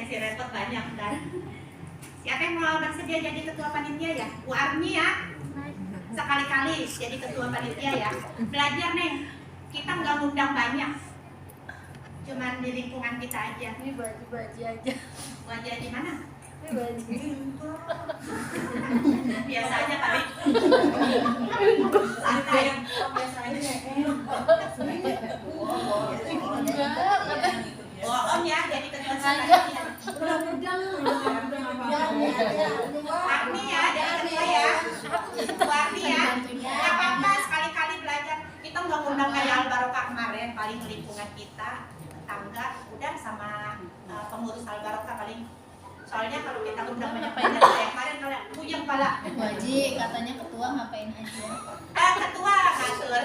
si repot banyak dan siapa yang mau bersedia jadi ketua panitia ya? Bu Armi ya, sekali-kali jadi ketua panitia ya. Belajar nih, kita nggak ngundang banyak, cuman di lingkungan kita aja. Ini baju-baju aja. Baju di mana? Ini baju. Biasa aja kali. Santai. Biasa aja. Bohong ya, jadi ketua panitia. Armi ya, jadi ketua ya. Bu Armi ya. Nggak apa-apa, sekali-kali belajar. Kita nggak ngundang kayak Al-Barokah kemarin, paling lingkungan kita, tetangga, udah sama pengurus Al-Barokah paling. Soalnya kalau kita undang banyak-banyak kayak kemarin kalian puyeng pala. Baji katanya ketua ngapain aja? Ketua ngatur.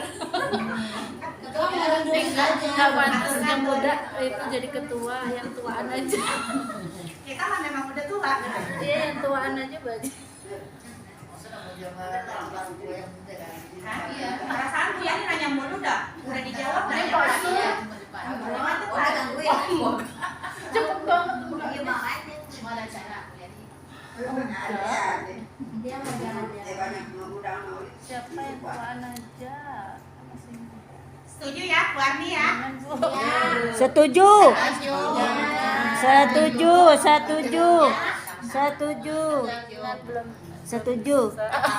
Ketua nggak pantas yang muda itu jadi ketua, yang tuaan aja. Kita mah memang udah tua. Iya, yang tuaan aja Baji. Hah? Perasaan Bu Yani nanya mulu dah. Udah dijawab nanya lagi. Cepet banget. Gimana cara Dia siapa yang tuaan aja? Setuju ya, Bu Armi ya? Setuju. Setuju, setuju. Setuju. Setuju.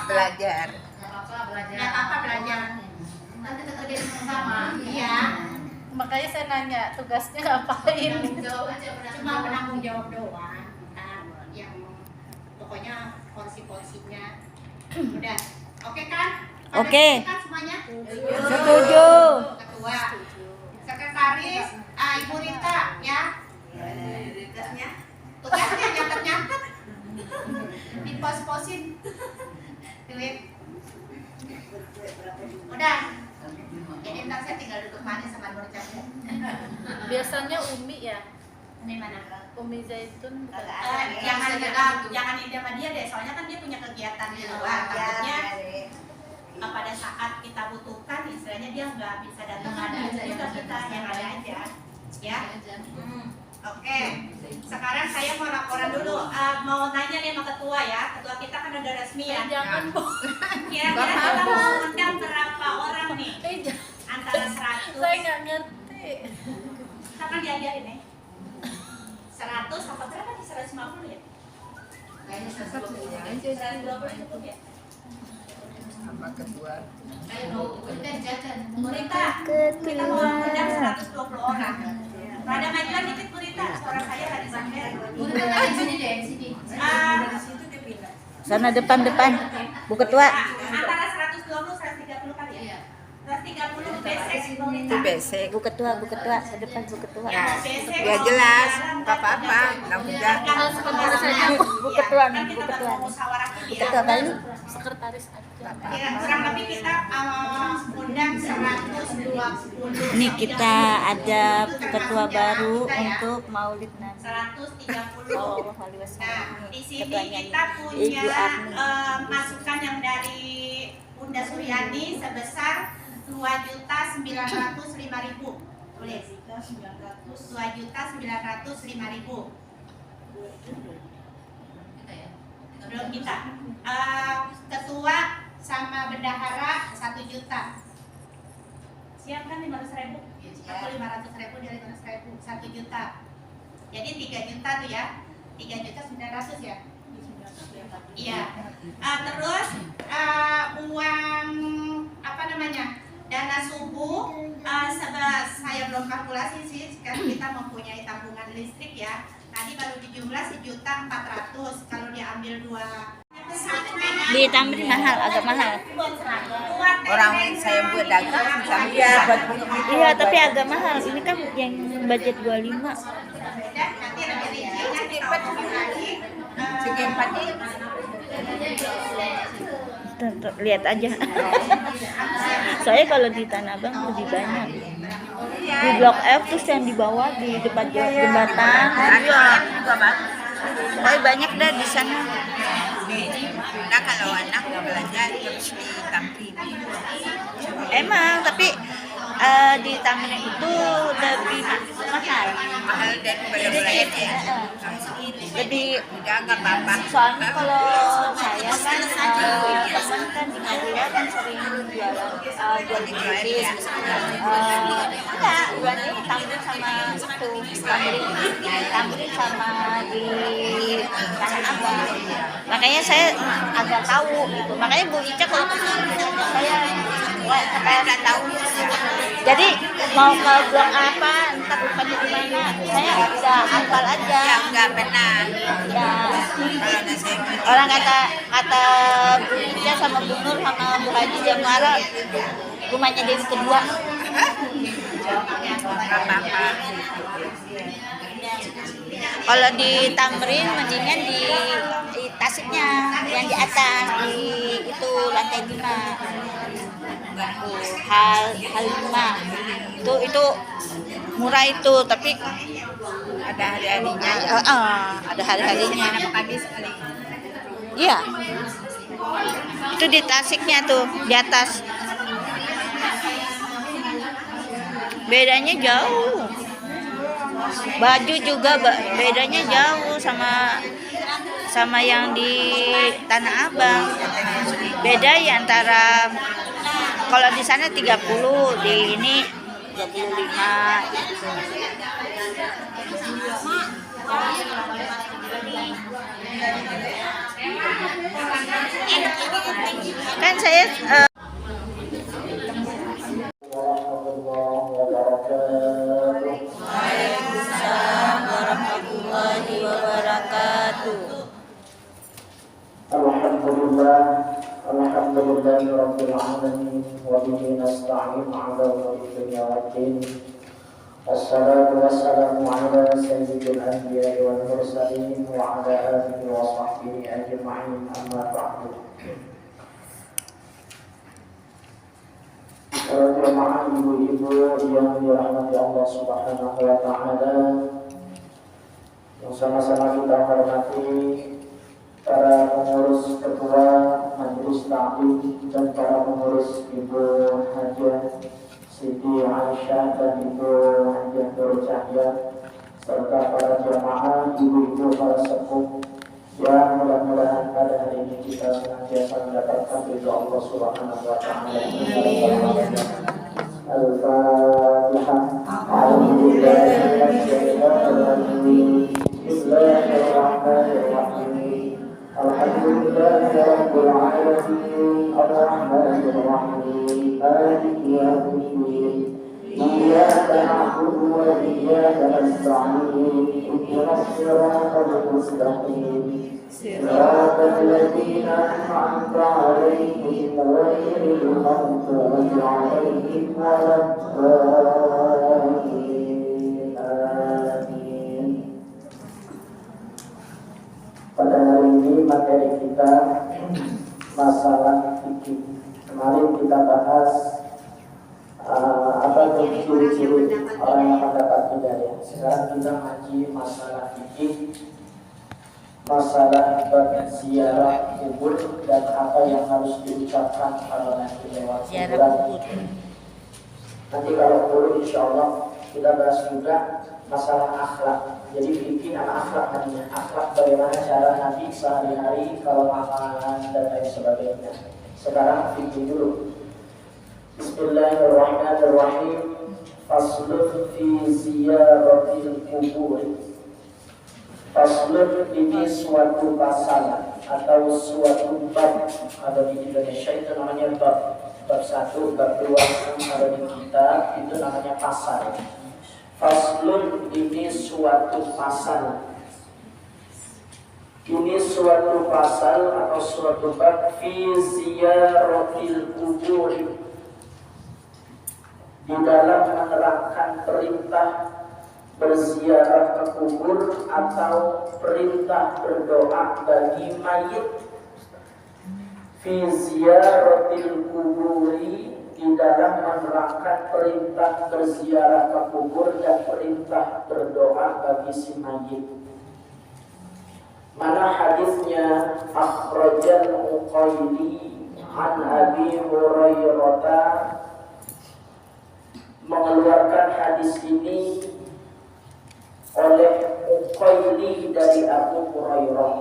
belajar? Nggak apa-apa belajar. Nanti kerja sama. Iya. Makanya saya nanya tugasnya ngapain? Cuma penanggung jawab doang. Yang pokoknya porsi-porsinya udah. Oke kan? Oke. Kan semuanya? Setuju. Ketua. Sekretaris, Ibu Rita ya. Tugasnya nyatet-nyatet. Di pos-posin. Tulis. Udah. Jadi ntar saya tinggal duduk manis sama Nur Cahaya. Biasanya Umi ya. Ini mana? Umi Zaitun. Jangan ide sama dia deh, soalnya kan dia punya kegiatan di luar. Takutnya pada saat kita butuhkan, istilahnya dia nggak bisa datang ada juga kita yang ada aja, ya. Oke. Sekarang saya mau laporan dulu. Mau nanya nih sama ketua ya. Ketua kita kan udah resmi ya. Jangan Kira-kira kita mau undang berapa orang nih? Antara 100. Saya nggak ngerti. Kita kan diajarin ya. 100 apa berapa nih? 150 ya? Kayaknya 120 cukup ya? Sama ketua. Burita, kita mau undang 120 orang. Pada majuan dikit Burita, suara saya nggak disamper. Burita di sini deh, di sini. Sana depan. Bu Ketua. Antara 120 130 kali ya? 130 basic Burita. Basic. Bu Ketua ke depan Bu Ketua. Ya, basic. biar jelas, nggak apa-apa, nggak mudah. Sekretaris saja. Bu Ketua nih, Kan Bu kita Ketua. baru musyawarah Bu ya. Ketua balik. Sekretaris aja. Ya, kurang lebih kita undang 120. Nih kita ada ketua baru untuk Maulid nanti. 130. Oh, Wali Nah, Wasallam. di sini Ketuanya kita punya Ibu Armi. masukan yang dari Bunda Suryani sebesar 2.905.000. Tulis. 2.905.000. Belum kita. Ketua sama bendahara 1 juta. Siap kan 500.000? Aku 500.000 dari 500.000, 1 juta. Jadi 3 juta tuh ya. 3.900.000 ya. Iya. Terus uang apa namanya? Dana subuh saya belum kalkulasi sih karena kita mempunyai tabungan listrik ya. Tadi baru dijumlah 1.400.000 kalau diambil 2. Di Tamrin mahal, agak mahal. Orang saya buat dagang, saya buat Iya, tapi agak mahal. Ini kan yang budget 25. Nanti rincinya kita omongin lagi. segi 4 ini. Tuh, lihat aja. Soalnya kalau di Tanah Abang lebih banyak. Di Blok F terus yang di bawah di depan jembatan. Iya, juga bagus. Tapi banyak dah di sana. Nah, kalau anak belajar harus di Tamrin. Emang, tapi di Tamrin itu lebih mahal. Mahal daripada lain ya. Lebih Udah nggak apa-apa. soalnya kalau saya kan teman kan di Madura kan sering jualan jual di bisnis. Enggak, jualnya di Tamrin sama itu Tamrin sama di Tanah Abang. Makanya saya agak tahu gitu. Makanya Bu Ica kalau kesini ngajak saya supaya nggak tahu. Jadi mau ke blok apa, entar rupanya di mana. Saya udah hafal aja. Ya nggak benar. Ya. Kalau ada saya Orang kata Bu Ica sama Bu Nur sama Bu Haji Jamara rumahnya Dewi kedua. nggak apa-apa. Kalau di Tamrin mendingan di Tasiknya yang di atas di itu lantai 5. Hal 5 itu murah itu tapi Ada hari-harinya. ada hari-harinya. Enak pagi sekali. Iya. Itu di Tasiknya tuh di atas. Bedanya jauh. Baju juga bedanya jauh sama yang di Tanah Abang. Beda ya antara kalau di sana 30, di ini 35 gitu. Kan saya Waalaikumsalam warahmatullahi wabarakatuh. Alhamdulillah rabbil alamin wa bihi nasta'in 'ala umuri dunya waddin. Wassalatu wassalamu ala sayyidil anbiya'i wal mursalin wa ala alihi wa sahbihi ajma'in, amma ba'du. Para jemaah ibu-ibu yang dirahmati Allah Subhanahu wa taala, yang sama-sama kita hormati para pengurus ketua Majelis Ta'lim dan para pengurus Ibu Hajah Siti Aisyah dan Ibu Hajah Nur Cahya, serta para jemaah, ibu-ibu, para sepuh yang mudah-mudahan pada hari ini kita senantiasa mendapatkan ridho Allah Subhanahu wa taala. Al-Fatihah. Bismillahirrahmanirrahim. Alhamdulillahirabbil alamin. Arrahmanir rahim. Maliki yaumiddin. Iyyaka na'budu wa iyyaka nasta'in. Ihdinas siratal mustaqim. Siratal ladzina an'amta 'alaihim ghairil maghdubi 'alaihim waladdallin. Amin. Pada hari ini materi kita masalah fikih. Kemarin kita bahas apa ciri-ciri orang yang mendapat hidayah. Sekarang kita ngaji masalah fikih, masalah ziarah kubur dan apa yang harus diucapkan kalau nanti lewat kuburan. Nanti kalau perlu insya Allah kita bahas juga masalah akhlak. Jadi fikih sama akhlak tadinya. Akhlak bagaimana cara Nabi sehari-hari kalau makan dan lain sebagainya. Sekarang fikih dulu. Bismillahirrahmanirrahim. Faslun fi ziyaratil kubur. Faslun ini suatu pasal atau suatu bab. Ada di Indonesia itu namanya bab. Bab 1, bab 2 ada di kitab itu namanya pasal. Faslun ini suatu pasal. Ini suatu pasal atau suatu bab fi ziyaratil kubur, di dalam menerangkan perintah berziarah ke kubur atau perintah berdoa bagi mayit. Fi ziyaratil kuburi, di dalam menerangkan perintah berziarah ke kubur dan perintah berdoa bagi si mayit. Mana hadisnya? Akhrajal Uqayli an Abi Hurairah mengeluarkan hadis ini oleh Uqaili dari Abu Hurairah.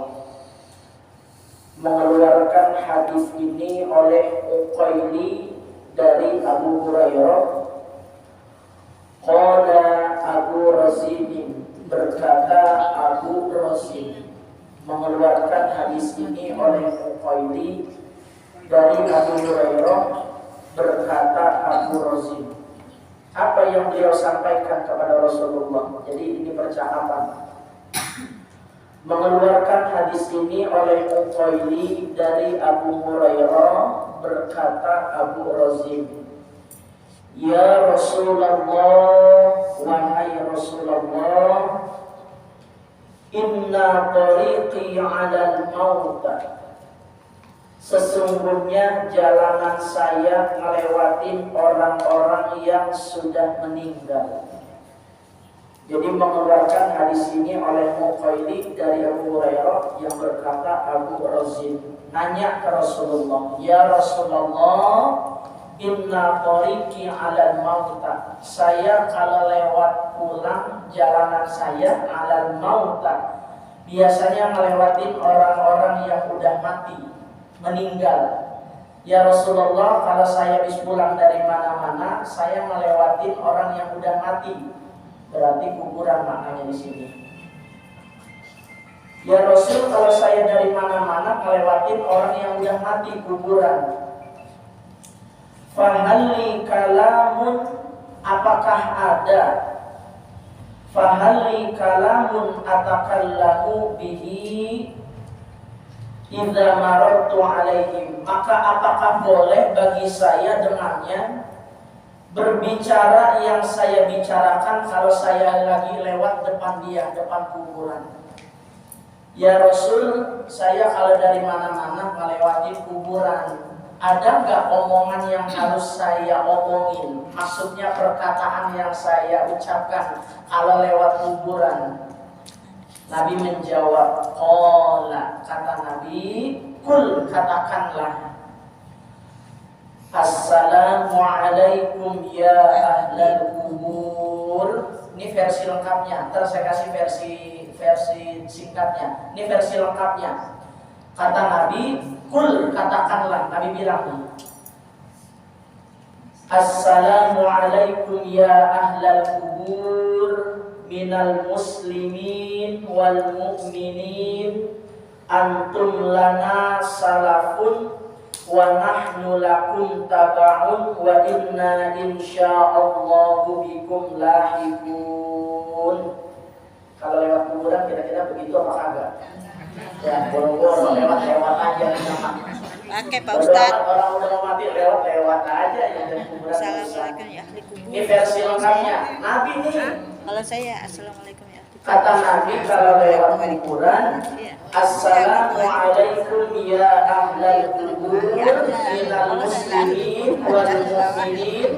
Mengeluarkan hadis ini oleh Uqaili dari Abu Hurairah. Qala Abu Razin, berkata Abu Razin, mengeluarkan hadis ini oleh Uqaili dari Abu Hurairah, berkata Abu Razin. Apa yang beliau sampaikan kepada Rasulullah? Jadi ini percakapan. Mengeluarkan hadis ini oleh Uqaili dari Abu Hurairah, berkata Abu Razin, ya Rasulullah, wahai Rasulullah, inna tariqi 'alal maut, sesungguhnya jalanan saya melewati orang-orang yang sudah meninggal. Jadi mengeluarkan hadis ini oleh Uqaili dari Abu Hurairah yang berkata Abu Razin nanya ke Rasulullah, ya Rasulullah, inna tariqi 'alal mauta, saya kalau lewat pulang jalanan saya 'alal mauta, biasanya ngelewatin orang-orang yang udah mati, meninggal. Ya Rasulullah, kalau saya habis pulang dari mana-mana, saya ngelewatin orang yang udah mati, berarti kuburan maknanya di sini. Ya Rasul, kalau saya dari mana-mana ngelewatin orang yang udah mati, kuburan. Fahalli kalamun, apakah ada? Fahalli kalamun atakallamu bihi idza marartu alaihim, maka apakah boleh bagi saya dengannya berbicara yang saya bicarakan kalau saya lagi lewat depan dia, depan kuburan? Ya Rasul, saya kalau dari mana-mana melewati kuburan, ada nggak omongan yang harus saya omongin? Maksudnya perkataan yang saya ucapkan kalau lewat kuburan. Nabi menjawab, qala, kata Nabi, kul, katakanlah, assalamualaikum ya ahlal kubur. Ini versi lengkapnya, ntar saya kasih versi singkatnya. Ini versi lengkapnya. Kata Nabi, kul, katakanlah, Nabi bilang nih, assalamualaikum ya ahlal kubur minal muslimin wal mu'minin, antum lana salafun wa nahnu lakum taba'un wa inna insya'allahu bikum lahikun. Kalau lewat kuburan kira-kira begitu apa kagak? Ya, boro-boro lewat-lewat aja sama. Oke Pak Ustadz. Orang udah mati lewat aja ya dari kuburan. Assalamualaikum ya ahli kubur. Ini versi lengkapnya. Nabi nih. Kalau saya assalamualaikum ya ahli kubur. Kata Nabi kalau lewat kuburan, assalamualaikum ya ahlal kubur minal muslimin wal mu'minin,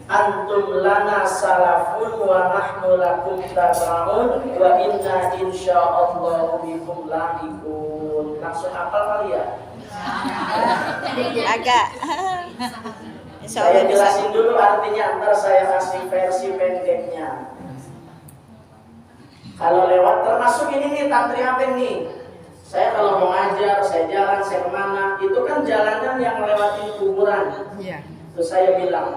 antum lana salafun wa nahnu lakum taba'un wa inna insya'allahu bikum lahikun. Langsung hafal kali ya? Agak. Saya jelasin dulu artinya, ntar saya kasih versi pendeknya. Kalau lewat, termasuk ini nih tantri apa nih? Saya kalau mau ngajar, saya jalan, saya kemana, itu kan jalanan yang melewati kuburan. Terus saya bilang,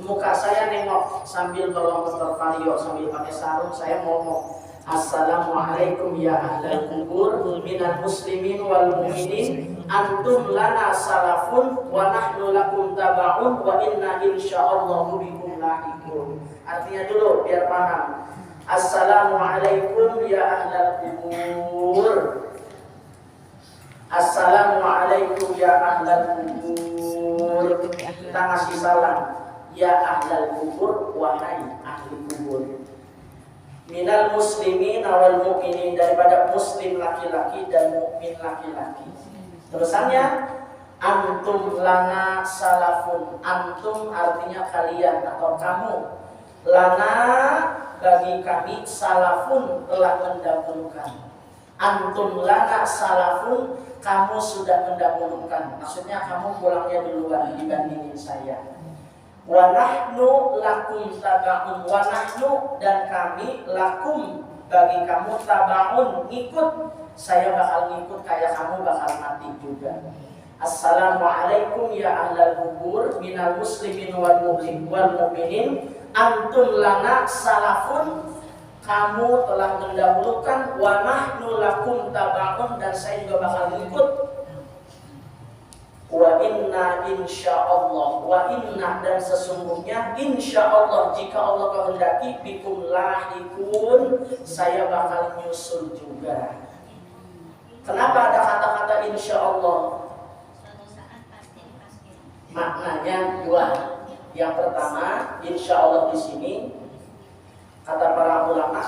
muka saya nengok sambil bawa motor vario, sambil pakai sarung, saya ngomong, assalamualaikum ya ahlal kubur minal muslimin wal mu'minin, antum lana salafun wa nahnu lakum taba'un wa inna insya'allahu bikum lahikun. Artinya dulu biar paham. Assalamualaikum ya ahlal kubur, assalamualaikum ya ahlal kubur. Kita ngasih salam, ya ahlal kubur, wahai ahli kubur. Minal muslimin wal mu'minin, daripada muslim laki-laki dan mukmin laki-laki. Terusannya, antum lana salafun. Antum artinya kalian atau kamu. Lana bagi kami, salafun telah mendahulukan. Antum lana salafun, kamu sudah mendahulukan. Maksudnya kamu pulangnya duluan dibandingin saya. Wa nahnu lakum tabaun, wa nahnu dan kami lakum bagi kamu tabaun, ngikut. Saya bakal ngikut kayak kamu bakal mati juga. Assalamualaikum ya ahlal kubur minal muslimin wal mu'minin antum lana salafun, kamu telah mendahulukan, wa nahnu lakum tabaun dan saya juga bakal ngikut. Wa inna insyaallah, wa inna dan sesungguhnya insyaallah jika Allah kehendaki bikum lahikun, saya bakal nyusul juga. Kenapa ada kata-kata insyaallah? Maknanya dua. Yang pertama, insyaallah di sini kata para ulama,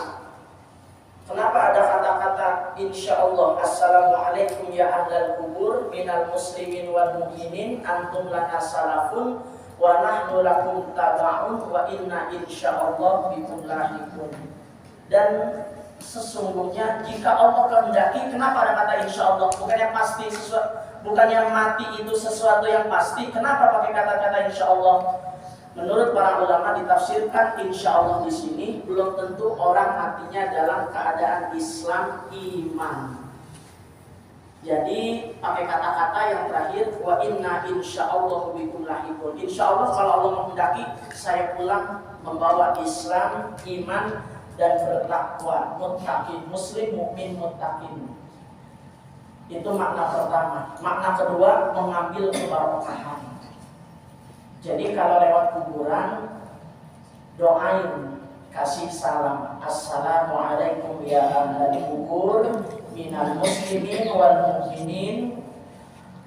kenapa ada kata-kata insyaallah? Assalamualaikum ya ahlal kubur minal muslimin wal mu'minin antum lana salafun wa nahnu lakum tabaun wa inna insyaallah bikum lahikun. Dan sesungguhnya jika Allah kehendaki, kenapa ada kata insyaallah? Bukan yang pasti, bukan yang mati itu sesuatu yang pasti. Kenapa pakai kata-kata insyaallah? Menurut para ulama ditafsirkan insyaallah di sini belum tentu orang matinya dalam keadaan Islam iman. Jadi pakai kata-kata yang terakhir wa inna insyaallah bikum lahikun. Insyaallah kalau Allah menghendaki saya pulang membawa Islam, iman dan bertakwa, muttaqin, muslim, mukmin, muttaqin. Itu makna pertama. Makna kedua mengambil keberkahan. Jadi kalau lewat kuburan doain, kasih salam. Assalamualaikum ya ahlal kubur minal muslimin wal mu'minin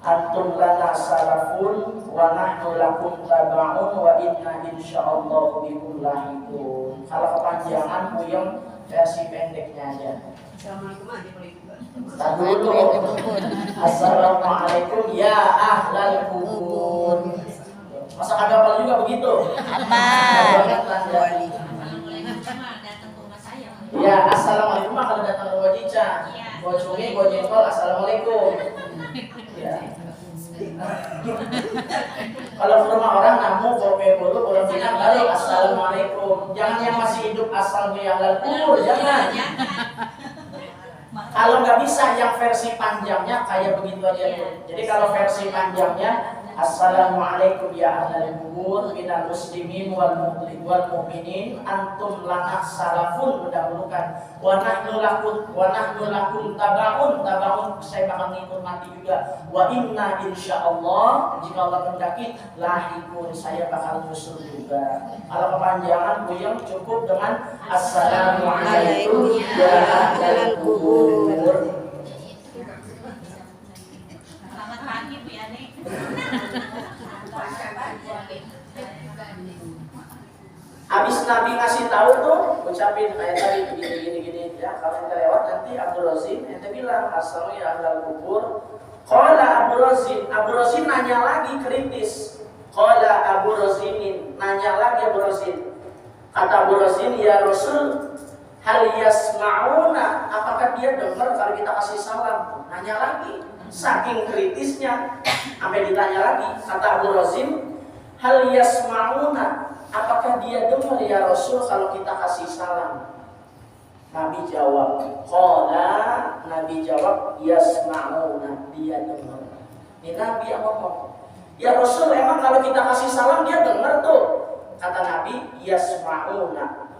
antum lana salafun wa nahnu lakum tabaun wa inna insyaallah bikum lahikun. Kalau kepanjangan puyeng versi pendeknya aja. Assalamualaikum ya ahlal kubur. Masa kagak hafal juga begitu? Ya, assalamualaikum mah kalau datang ke Gua Cica, Gua Cumi, Gua Jengkol, assalamualaikum. Ya. Kalau ke rumah orang namu, kopi bolu, orang Cina balik assalamualaikum. Jangan yang masih hidup asal ya halal kubur, jangan. Kalau nggak bisa yang versi panjangnya kayak begitu aja. Jadi kalau versi panjangnya Assalamualaikum ya ahlal kubur minal muslimin wal mu'minin antum lana salafun, mendahulukan wa nahnu lakum tabaun saya bakal ngikut mati juga, wa inna insyaallah jika Allah kehendaki lahikun saya bakal nyusul juga. Kalau kepanjangan buyang cukup dengan assalamualaikum ya ahlal kubur. Selamat pagi Bu Yani. Habis Nabi ngasih tahu tuh, ucapin kayak tadi gini ya. Kalau ente lewat nanti Abdul Razim, ente bilang assalamu ya ahlal kubur. Qala Abu Razim nanya lagi kritis. Qala Abu Razimin, nanya lagi Abu Razim. Kata Abu Razim, ya Rasul, hal yasma'una, apakah dia dengar kalau kita kasih salam? Nanya lagi. Saking kritisnya sampai ditanya lagi, kata Abu Razim, hal yasma'una, apakah dia dengar ya Rasul kalau kita kasih salam? Nabi jawab, qala, Nabi jawab, yasma'una, dia dengar. Ini Nabi yang ngomong, ya Rasul emang kalau kita kasih salam dia dengar tuh? Kata Nabi, yasma'una,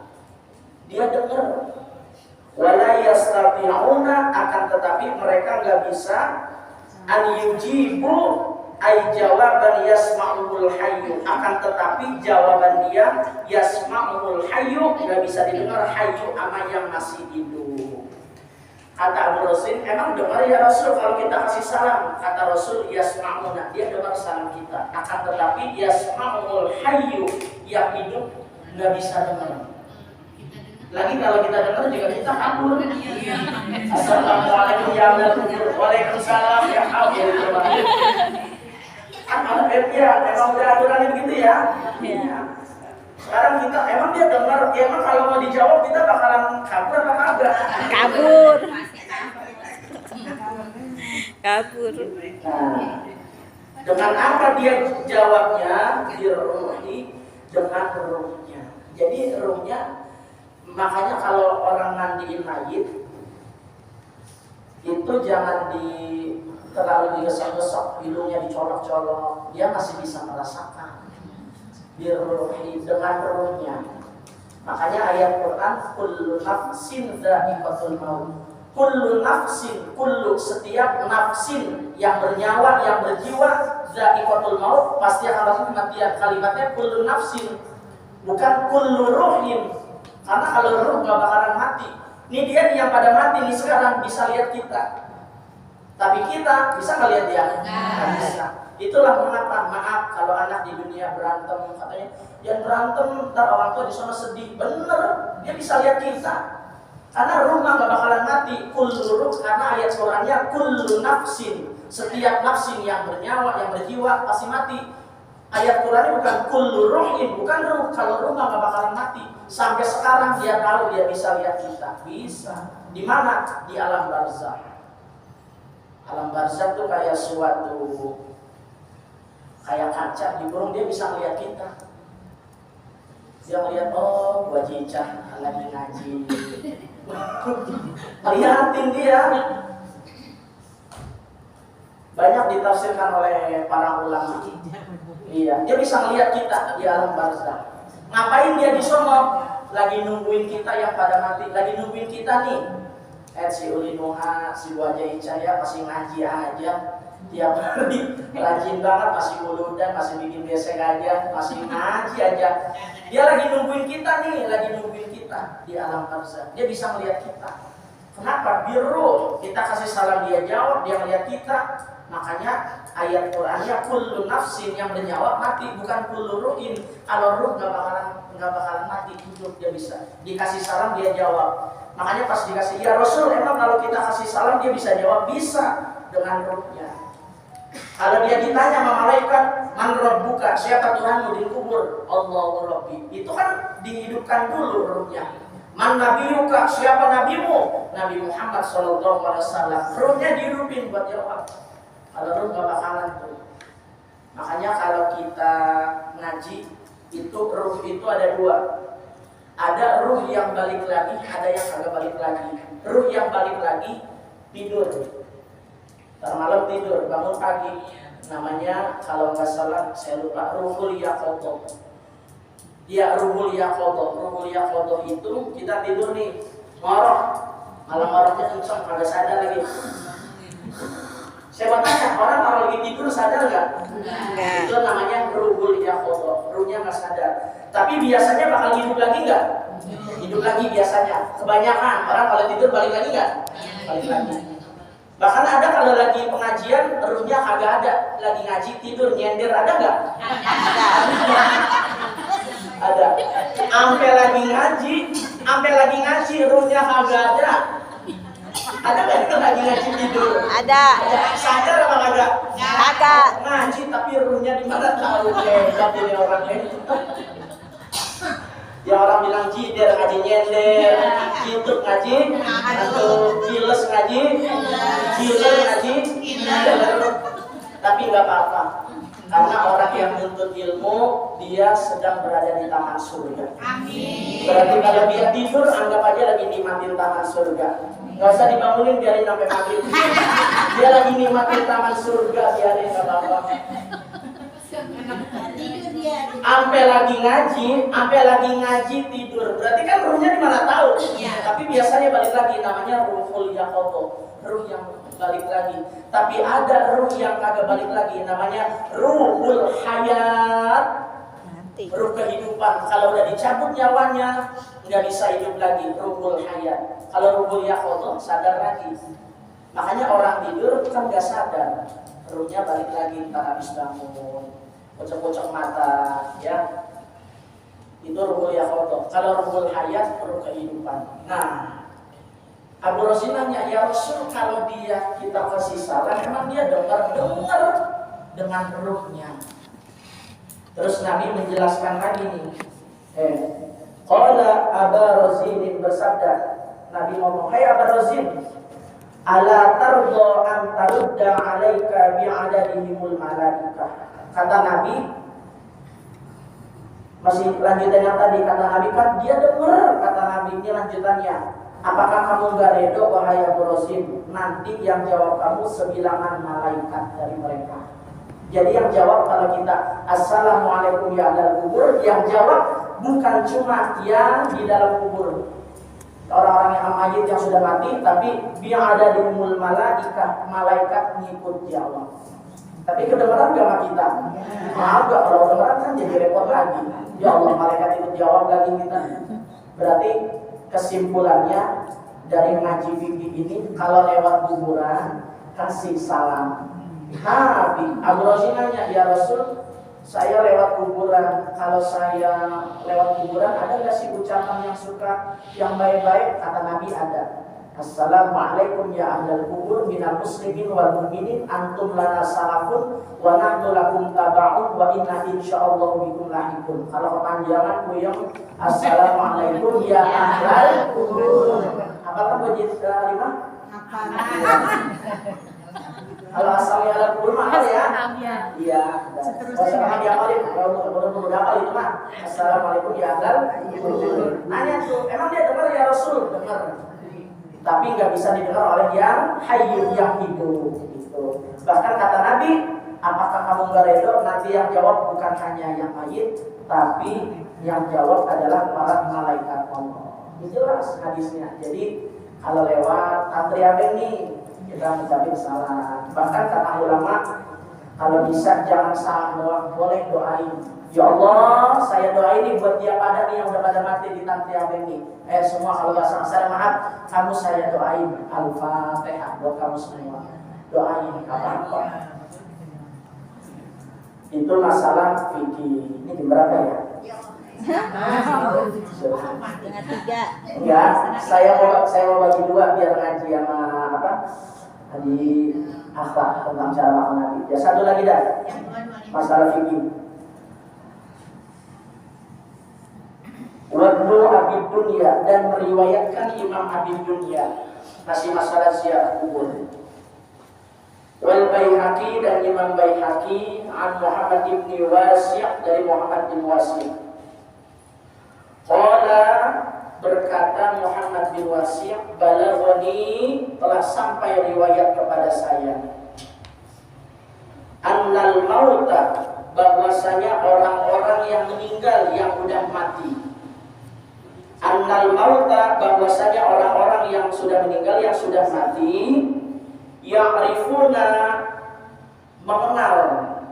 dia dengar. Wala yastati'una, akan tetapi mereka nggak bisa an yujibu ay jawaban yasma'ul hayyu, akan tetapi jawaban dia yasma'ul hayyu, nggak bisa didengar hayyu ama yang masih hidup. Kata Abu Rasul, emang dengar ya Rasul kalau kita kasih salam? Kata Rasul, yasma'una, dia dengar salam kita, akan tetapi yasma'ul hayyu, yang hidup nggak bisa dengar. Lagi kalau kita dengar juga kita kabur. Assalamualaikum ya warahmatullahi, waalaikumsalam ya warahmatullahi. Kan ya, memang udah aturannya begitu ya. Sekarang kita emang dia dengar, emang kalau mau dijawab kita bakalan kabur apa kagak? Kabur. Nah, dengan apa dia jawabnya? Birruhi, dengan ruhnya. Jadi ruhnya, makanya kalau orang mandiin mayit itu jangan terlalu digesek-gesek, hidungnya dicolok-colok, dia masih bisa merasakan diruhi dengan ruhnya. Makanya ayat Quran, kullu nafsin dha'iqatul maut. Kullu nafsin, kullu setiap nafsin yang bernyawa, yang berjiwa, dha'iqatul maut, pasti akan merasakan kematian. Kalimatnya kullu nafsin, bukan kullu ruhin. Karena kalau ruh gak bakalan mati. Ini dia nih yang pada mati nih sekarang bisa lihat kita. Tapi kita bisa nggak lihat dia? Nggak bisa. Itulah mengapa, maaf kalau anak di dunia berantem, katanya yang berantem ntar orang tua di sana sedih. Bener, dia bisa lihat kita. Karena rumah gak bakalan mati. Kullu ruh, karena ayat Qurannya kullu nafsin, setiap nafsin yang bernyawa, yang berjiwa pasti mati. Ayat Qurannya bukan kullu ruhin, bukan ruh. Kalau rumah gak bakalan mati. Sampai sekarang dia tahu, dia bisa lihat kita. Bisa. Di mana? Di alam barzakh. Alam barzakh itu kayak kayak kaca di burung, dia bisa melihat kita. Dia melihat, oh gua Cica lagi ngaji. Lihatin dia. Banyak ditafsirkan oleh para ulama. Iya, dia bisa melihat kita di alam barzakh. Ngapain dia di sono? Lagi nungguin kita yang pada mati, lagi nungguin kita nih. Si Uli Nuha, si Bu Haja Icaya masih ngaji aja tiap hari, rajin banget, masih wuludan, masih bikin besek aja, masih ngaji aja. Dia lagi nungguin kita nih, lagi nungguin kita di alam barzakh. Dia bisa melihat kita. Kenapa? Biru. Kita kasih salam, dia jawab, dia melihat kita. Makanya ayat Qurannya kullu nafsin, yang bernyawa mati, bukan kullu ruhin. Kalau ruh gak bakalan mati, hidup dia bisa. Dikasih salam dia jawab. Makanya pas dikasih, ya Rasul, emang kalau kita kasih salam dia bisa jawab? Bisa, dengan ruhnya. Kalau dia ditanya sama malaikat, man rabbuka, siapa Tuhanmu di kubur? Allahu Rabbi. Itu kan dihidupkan dulu ruhnya. Man nabiyuka, siapa nabimu? Nabi Muhammad SAW. Ruhnya dihidupin buat jawab. Kalau ruh gak bakalan tuh. Makanya kalau kita ngaji, itu ruh itu ada dua. Ada ruh yang balik lagi, ada yang agak balik lagi. Ruh yang balik lagi tidur. Ntar malam tidur, bangun pagi. Namanya kalau nggak salah, saya lupa, ruhul yaqodoh. Dia ruhul yaqodoh. Ruhul yaqodoh itu kita tidur nih, ngorok. Malam ngoroknya kenceng, kagak sadar lagi. Saya mau tanya, orang kalau lagi tidur sadar nggak? Enggak. Itu namanya ruhul yaqodoh. Ruhnya nggak sadar. Tapi biasanya bakal hidup lagi nggak? Hidup lagi biasanya. Kebanyakan orang kalau tidur balik lagi nggak? Balik lagi. Bahkan ada kalau lagi pengajian, ruhnya kagak ada. Lagi ngaji tidur nyender, ada nggak? Ada. Ampe lagi ngaji, ruhnya kagak ada. Ada nggak itu lagi ngaji tidur? Ada. Sadar apa kagak? Kagak. Ngaji tapi ruhnya di mana tahu? Hebat ini orang ini. Ya orang bilang jider ngaji nyender, jituk ngaji, atau giles ngaji, giler ngaji, tapi nggak apa-apa. Karena orang yang menuntut ilmu, dia sedang berada di taman surga. Amin. Berarti kalau dia tidur, anggap aja lagi nikmatin taman surga. Nggak usah dibangunin, biarin sampai maghrib. Dia lagi nikmatin taman surga, biarin, nggak apa-apa. Ampe lagi ngaji tidur. Berarti kan ruhnya di mana tahu? Ya. Tapi biasanya balik lagi, namanya ruhul yaqodoh, ruh yang balik lagi. Tapi ada ruh yang kagak balik lagi, namanya ruhul hayat, ruh kehidupan. Kalau udah dicabut nyawanya, nggak bisa hidup lagi, ruhul hayat. Kalau ruhul yaqodoh sadar lagi. Makanya orang tidur kan nggak sadar, ruhnya balik lagi ntar habis bangun. Pocok-pocok mata, ya. Itu ruhul yaqodoh. Kalau ruhul hayat, ruh kehidupan. Nah, Abu Rasul nanya, ya Rasul, kalau dia kita kasih salam, emang dia dengar dengan ruhnya? Terus Nabi menjelaskan lagi nih. Qala Abu Razin bersabda, Nabi ngomong, hai Abu Razin, ala tardo an tarudda alaika bi'adadihimul malaikah. Kata Nabi, Masih lanjutan yang tadi kata Nabi kan dia dengar kata Nabi ini lanjutannya. Apakah kamu gak redo wahai Abu Rosim? Nanti yang jawab kamu sebilangan malaikat dari mereka. Jadi yang jawab kalau kita Assalamualaikum ya ahlal kubur, yang jawab bukan cuma yang di dalam kubur, orang-orang yang mayit yang sudah mati, tapi yang ada di umul malaikat, malaikat ngikut jawab. Tapi kedengaran gak sama kita? Maaf gak, kalau kedengaran kan jadi repot lagi. Ya Allah, malaikat ikut jawab lagi kita. Berarti kesimpulannya dari ngaji fikih ini, kalau lewat kuburan kasih salam. Nabi Abu Rosim nanya, ya Rasul, saya lewat kuburan. Kalau saya lewat kuburan, ada nggak sih ucapan yang suka, yang baik-baik? Kata Nabi ada. Assalamualaikum ya ahlal kubur minal muslimin wal mu'minin antum lana salafun wa nahnu lakum taba'un wa inna insyaallah bikum lahiqun. Kalau kepanjangan buyung Assalamualaikum ya ahlal kubur. Apakah wajib lima? Kalau asalnya ahlal kubur mah ya? Iya. Seterusnya dia paling berapa itu mah? Assalamualaikum ya ahlal kubur. Nanya tuh, emang dia dengar ya Rasul? Dengar. Tapi nggak bisa didengar oleh yang hayyun, yang hidup gitu. Bahkan kata Nabi, apakah kamu nggak redo? Nanti yang jawab bukan hanya yang mayit, tapi yang jawab adalah para malaikat Allah. Ini jelas hadisnya. Jadi kalau lewat antrian nih kita mengucapkan salam. Bahkan kata ulama, kalau bisa jangan salam doang, boleh doain. Ya Allah, saya doain nih buat dia pada nih yang udah pada mati di tantri abeng nih. Semua kalau bahasa saya maaf, kamu saya doain Al-Fatihah buat kamu semua. Doain apa-apa. Itu masalah fikih. Ini di berapa ya? Dengan 3. Ya, saya mau bagi 2 biar ngaji sama apa? Tadi akhlak tentang cara makan Nabi. Ya satu lagi dah. Masalah fikih. Wadnu Abi Dunya, dan meriwayatkan Imam Abi Dunya masih masalah ziarah kubur. Wal Baihaqi, dan Imam Baihaqi an Muhammad bin Wasi' dari Muhammad bin Wasi'. Qala, berkata Muhammad bin Wasi', balaghani, telah sampai riwayat kepada saya, annal mauta, bahwasanya orang-orang yang meninggal yang udah mati. Annal mauta, bahwasanya orang-orang yang sudah meninggal, yang sudah mati, ya'rifuna, mengenal,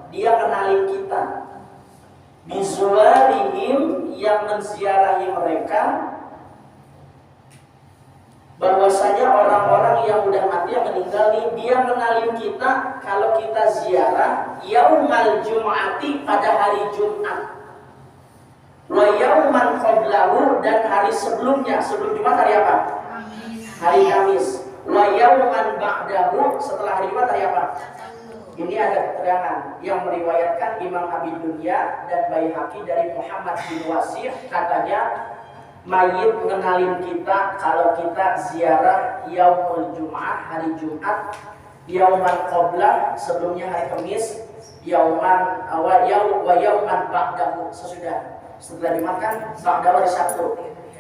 dia kenalin kita, bizuarihim, yang menziarahi mereka, bahwasanya orang-orang yang udah mati, yang meninggal nih, dia kenalin kita kalau kita ziarah yaumal jum'ati, pada hari Jumat, wa yauman qablahu, dan hari sebelumnya, sebelum Jumat hari apa? Hari Kamis. Wa yauman ba'dahu, setelah hari Jumat hari apa? Ini ada keterangan yang meriwayatkan Imam Abi Dunya dan Baihaqi dari Muhammad bin Wasi', katanya mayit mengenalin kita kalau kita ziarah yaumul Jum'ah, hari Jumat, yauman qablah, sebelumnya hari Kamis, yauman wa yauman ba'dahu, setelah dimakan ba'dahu hari Sabtu.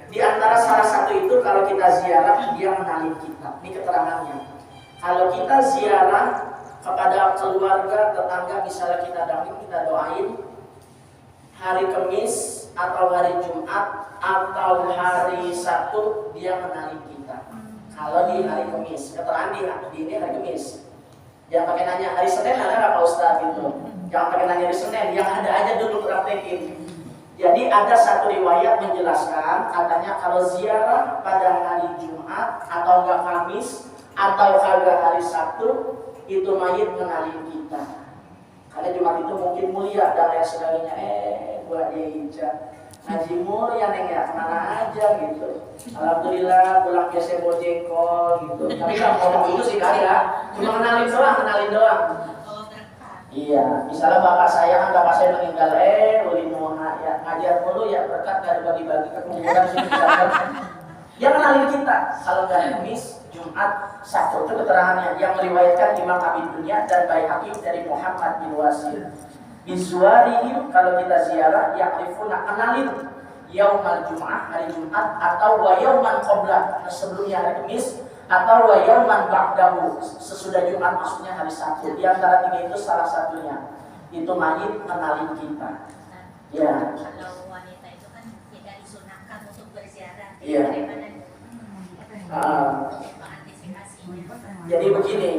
Di antara salah satu itu kalau kita ziarah dia mengenalin kita. Ini keterangannya. Kalau kita ziarah kepada keluarga, tetangga, misalnya kita damping, kita doain hari Kamis atau hari Jumat atau hari Sabtu, dia mengenalin kita. Kalau di hari Kamis, keterangan di ini hari Kamis. Jangan pakai nanya hari Senin ada nggak Pak Ustadz gitu. Jangan pakai nanya hari Senin, yang ada aja dulu praktekin. Jadi ada satu riwayat menjelaskan, katanya kalau ziarah pada hari Jumat atau enggak Kamis atau kagak hari Sabtu, itu mayit mengenalin kita. Karena Jumat itu mungkin mulia dan lain sebagainya. Buat dia hijab ngaji mulia neng ya, kemana aja gitu. Alhamdulillah pulang biasa bojengkol gitu. Tapi kalau ngomong itu sih kan ya, cuma kenalin doang. Iya, misalnya bapak saya meninggal, ulin muha ya, ngajar mulu ya, berkat dari bagi-bagi ke kuburan sini misalkan. Dia kenalin kita, kalau dari Kamis, Jumat, Sabtu, itu keterangannya yang meriwayatkan Imam Abi Dunya dan Baihaqi dari Muhammad bin Wasi'. Bisuarihim, kalau kita ziarah, ya'rifuna, kenalin yaumal jum'ah, hari Jumat, atau wa yauman qablah, sebelumnya hari Kamis, atau wa yauman ba'dahu, sesudah Jumat, maksudnya hari Sabtu. Di antara tiga itu salah satunya. Itu mayit kenalin kita. Ya. Kalau wanita itu kan tidak disunahkan untuk berziarah. Iya. Bagaimana antisipasinya? Jadi begini,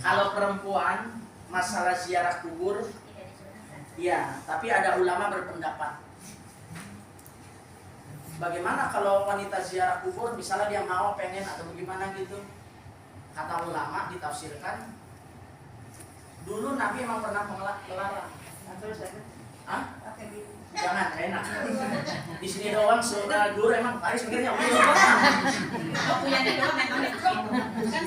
Kalau perempuan masalah ziarah kubur, Tidak disunahkan. ya, tapi ada ulama berpendapat. Bagaimana kalau wanita ziarah kubur, misalnya dia mau, pengen atau bagaimana gitu? Kata ulama ditafsirkan, dulu Nabi emang pernah melarang. Hah? Jangan, enak. Di sini doang sudah guru emang Paris mikirnya Punya dia doang memang kan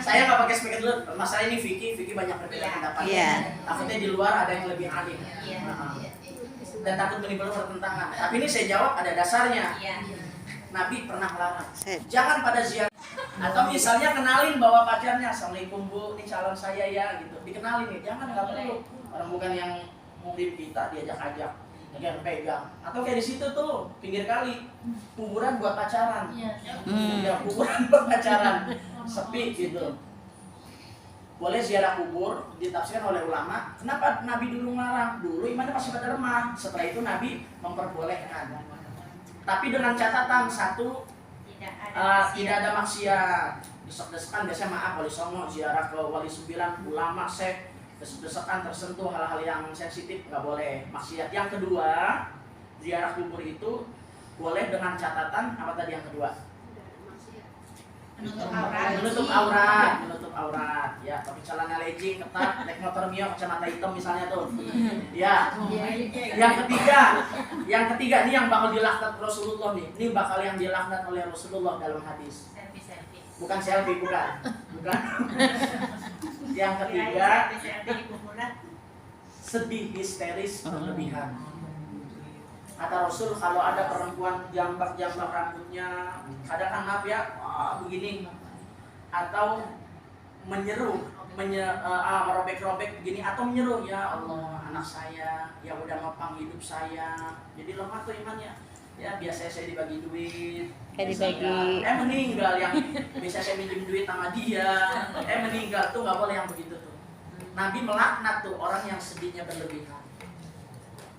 saya nggak pakai speaker dulu. Masalah ini Vicky banyak berbeda pendapat. Iya. Takutnya di luar ada yang lebih alim. Iya. Dan takut menimbulkan pertentangan. Tapi ini saya jawab ada dasarnya. Iya. Nabi pernah melarang. Jangan pada ziarah. Atau misalnya kenalin bawa pacarnya, Assalamualaikum Bu, ini calon saya ya, gitu. Dikenalin nih, jangan nggak perlu. Orang bukan yang murid kita diajak-ajak, yang pegang. Atau kayak di situ tuh pinggir kali, kuburan buat pacaran. Ya kuburan buat pacaran, sepi gitu. Boleh ziarah kubur, ditafsirkan oleh ulama. Kenapa Nabi dulu melarang? Dulu imannya masih pada lemah. Setelah itu Nabi memperbolehkan. Tapi dengan catatan satu, tidak ada maksiat. Desek-desekan biasanya maaf wali songo, ziarah ke wali 9, ulama, syekh, desek-desekan tersentuh hal-hal yang sensitif nggak boleh. Maksiat. Yang kedua, ziarah kubur itu boleh dengan catatan apa tadi yang kedua? Menutup aurat, ya. Pakai celana legging ketat, naik motor Mio, kacamata hitam misalnya tuh. Ya. Yang ketiga ini yang bakal dilaknat Rasulullah nih. Ini bakal yang dilaknat oleh Rasulullah dalam hadis. Selfie. Bukan selfie, bukan. Yang ketiga, Selfie kuburan. sedih histeris berlebihan. Kata Rasul, kalau ada perempuan jambak-jambak rambutnya, kadang kan maaf ya, begini, atau menyeru, merobek-robek begini, atau menyeru, ya Allah, anak saya yang udah ngopang hidup saya, jadi lemah tuh imannya. Ya biasanya saya dibagi duit, meninggal yang biasa saya minjem duit sama dia, meninggal tuh nggak boleh yang begitu tuh. Nabi melaknat tuh orang yang sedihnya berlebihan.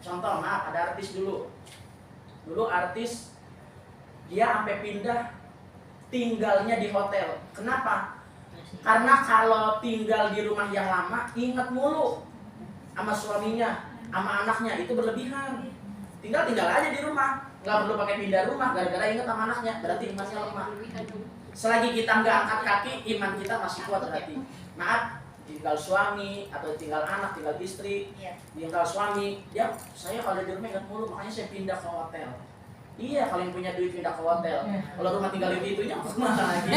Contoh, maaf, ada artis dulu artis dia sampai pindah tinggalnya di hotel. Kenapa? Karena kalau tinggal di rumah yang lama ingat mulu sama suaminya, sama anaknya, itu berlebihan. Tinggal aja di rumah, nggak perlu pakai pindah rumah gara-gara ingat sama anaknya, berarti imannya lemah. Selagi kita nggak angkat kaki, iman kita masih kuat berarti. Maaf, tinggal suami atau tinggal anak, tinggal istri, tinggal suami, dia saya kalau di rumah ingat mulu, makanya saya pindah ke hotel. Iya, kalau yang punya duit pindah ke hotel. Kalau rumah tinggal itunya kemana lagi?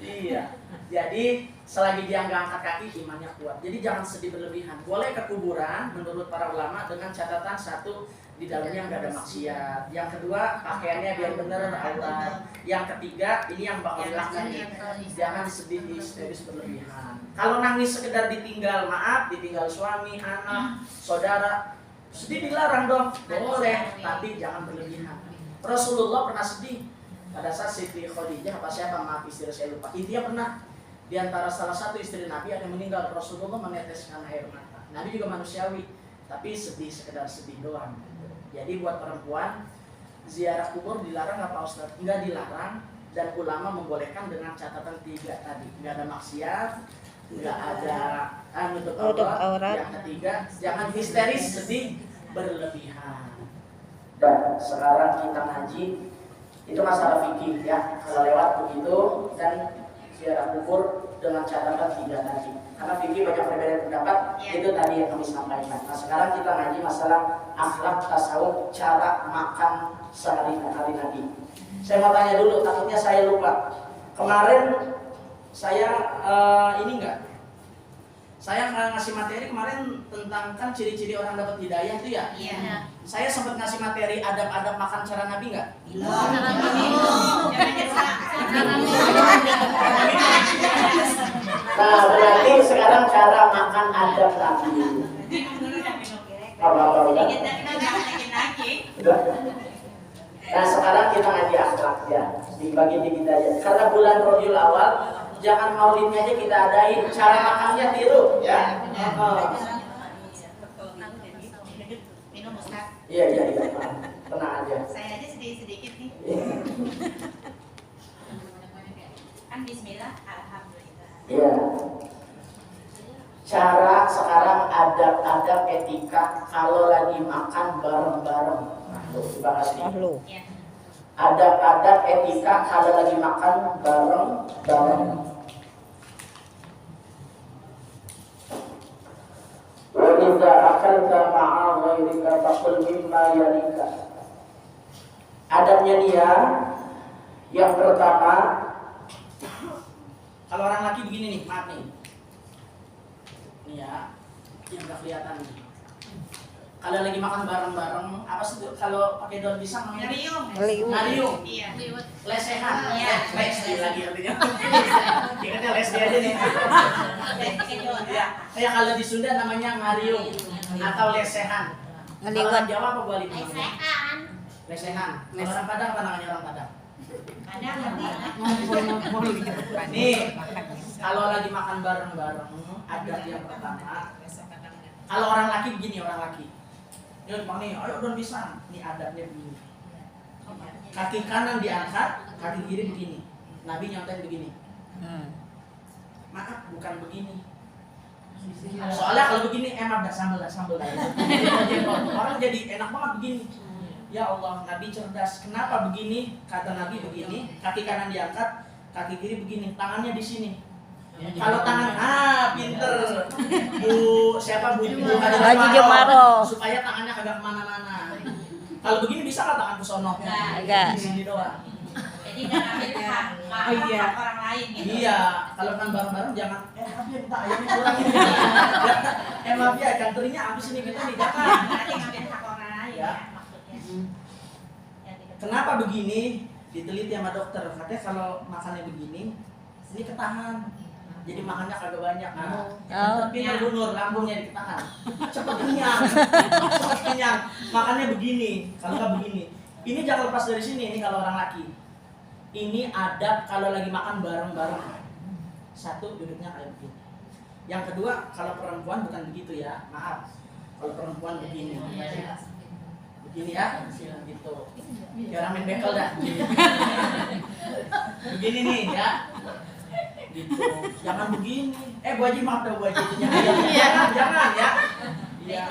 Iya. Jadi selagi dia nggak angkat kaki, imannya kuat. Jadi jangan sedih berlebihan. Boleh ke kuburan menurut para ulama dengan catatan satu, di dalamnya nggak ada maksiat. Yang kedua, pakaiannya biar bener, aurat. Yang ketiga, ini yang bakal dilaknat, jangan sedih histeris berlebihan. Kalau nangis sekedar ditinggal, maaf, ditinggal suami, anak, saudara, sedih dilarang dong, boleh, tapi jangan berlebihan. Rasulullah pernah sedih pada saat Siti Khadijah, apa siapa, maaf istri saya lupa. Intinya pernah, di antara salah satu istri Nabi ada yang meninggal, Rasulullah meneteskan air mata. Nabi juga manusiawi, tapi sedih, sekedar sedih doang. Jadi buat perempuan, ziarah kubur dilarang nggak Pak Ustadz? Nggak dilarang, dan ulama membolehkan dengan catatan tiga tadi. Nggak ada maksiat, nggak ada nutup aurat. Yang ketiga, jangan histeris, sedih, berlebihan. Dan sekarang kita ngaji, itu masalah fikih ya. Kalau lewat begitu, dan ziarah kubur dengan catatan tiga tadi. Karena fikih banyak perbedaan pendapat, itu tadi yang kami sampaikan. Nah sekarang kita ngaji masalah akhlak tasawuf, cara makan sehari-hari Nabi. Saya mau tanya dulu, takutnya saya lupa. Kemarin saya saya ngasih materi kemarin tentang kan ciri-ciri orang dapat hidayah itu ya. Iya. Saya sempat ngasih materi adab-adab makan cara Nabi nggak? Nah, berarti sekarang cara makan adab Nabi. Minum dulu dan minum. Apa-apa udah. Sedikit dan kita nggak lagi. Udah. Nah, sekarang kita ngaji akhlak ya. Dibagi di bidayah. Karena bulan Rabiul Awal, jangan maulidnya aja kita adain. Cara makannya tiru ya. Minum Ustaz. Iya. Tenang aja. Saya aja sedikit nih. Kan bismillah, alhamdulillah. Iya. Cara sekarang adab-adab etika kalau lagi makan bareng-bareng. Nah, dibahas nih. Ya. Adab-adab etika kalau lagi makan bareng-bareng. Wa idza akalta ma'a ghairika faqul mimma yalika. Adabnya dia yang pertama, kalau orang laki begini nih, maaf nih. Nih ya, yang nggak kelihatan nih. Kalau lagi makan bareng-bareng, apa sih kalau pakai daun pisang namanya? Ngariung. Iya. Lesehan. Iya. Les lagi artinya. Ingatnya les dia aja nih. Ya, kayak kalau di Sunda namanya ngariung atau lesehan. Kalau orang Jawa apa gua lihat? Lesehan. Kalau orang Padang apa namanya orang Padang? Ada nanti. Nih, kalau lagi makan bareng-bareng, ada yang pertama. Kalau orang laki begini, orang laki. Yuk, Bang nih, ayo daun pisang. Ini adabnya begini. Kaki kanan diangkat, kaki kiri begini. Nabi nyontek begini. Maaf, bukan begini. Soalnya kalau begini emang dah sambal lah. Orang jadi enak banget begini. Ya Allah, Nabi cerdas. Kenapa begini? Kata Nabi begini, kaki kanan diangkat, kaki kiri begini, tangannya di sini. Kalau tangan, pinter. Bu Haji Jomaro. Supaya tangannya kagak kemana-mana. Kalau begini bisa nggak tangan ke sono? Enggak. Di sini doang. Jadi jangan ambil hak orang lain gitu. Iya, kalau kan bareng-bareng jangan maaf ya minta ayamnya kurang ini. Maaf ya ikan terinya habis ini kita nih jangan. Nanti ngambil hak orang lain Ya. ya maksudnya. Kenapa begini? Diteliti sama dokter. Katanya kalau makannya begini, ini ketahan. Jadi makannya kagak banyak. Nah, tapi bunur lambungnya ditahan. Cepet kenyang. Makannya begini. Kalau nggak begini, ini jangan lepas dari sini. Ini kalau orang laki. Ini adab kalau lagi makan bareng-bareng. Satu, duduknya kayak begini. Yang kedua, kalau perempuan bukan begitu ya. Maaf. Kalau perempuan begini. Begini ya, gitu. Ya orang main bekel dah. Begini nih ya. Gitu. Jangan begini. Bu Haji maaf dah Bu Haji. Jangan ya. Iya.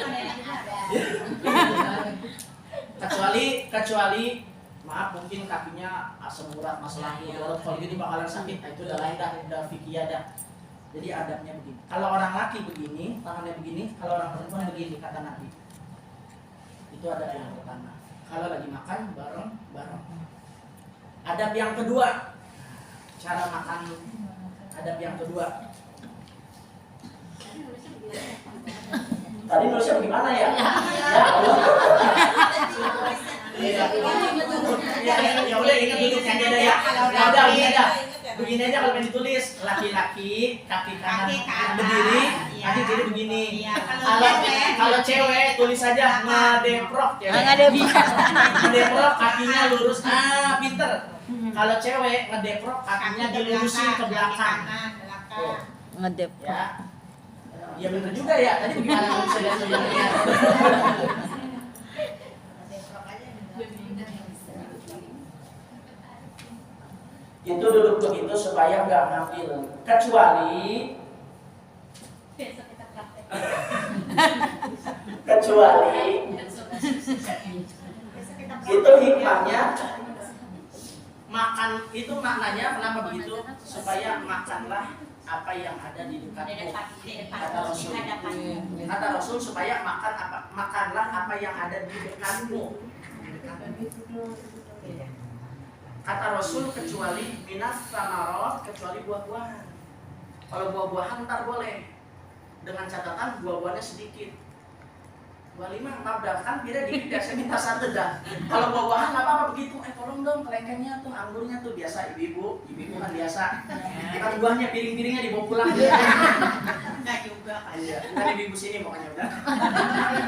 Kecuali maaf mungkin kakinya asam urat masalah urut kalau gitu bakalan sakit. Nah, itu udah lain dah, udah fikih dah. Jadi adabnya begini. Kalau orang laki begini, tangannya begini, kalau orang perempuan begini kata Nabi. Itu adab yang pertama. Kalau lagi makan bareng-bareng. Adab yang kedua, cara makan. Adab yang kedua. Tadi nulisnya bagaimana ya? Ya udah ingat duduknya aja deh ya. Ya udah ini aja. Begini aja kalau pengen ditulis laki-laki kaki kanan berdiri, kaki kiri begini. Kalau cewek tulis aja ngadeprok ya. Ngadeprok kakinya lurus. Pinter. Kalau cewek ngedeprok kakinya dilurusin ke belakang. Ngedeprok. Ya. Ya bener juga ya. Tadi bagaimana kalau bisa lihat tulisannya? Itu duduk begitu supaya nggak ngambil. Kecuali itu hikmahnya makan itu maknanya kenapa begitu supaya makanlah apa yang ada di dekatmu kata Rasul supaya makanlah apa yang ada di dekatmu kata Rasul kecuali minas samarot kecuali buah-buahan kalau buah-buahan ntar boleh dengan catatan buah-buahannya sedikit 25 maaf dah kan kira dikit biasa minta 1 dah. Kalau buah-buahan nggak apa-apa begitu. Tolong dong kelengkengnya tuh, anggurnya tuh biasa ibu-ibu kan biasa. Kan buahnya piring-piringnya dibawa pulang. Enggak juga kan. Iya, kan ibu-ibu sini pokoknya udah.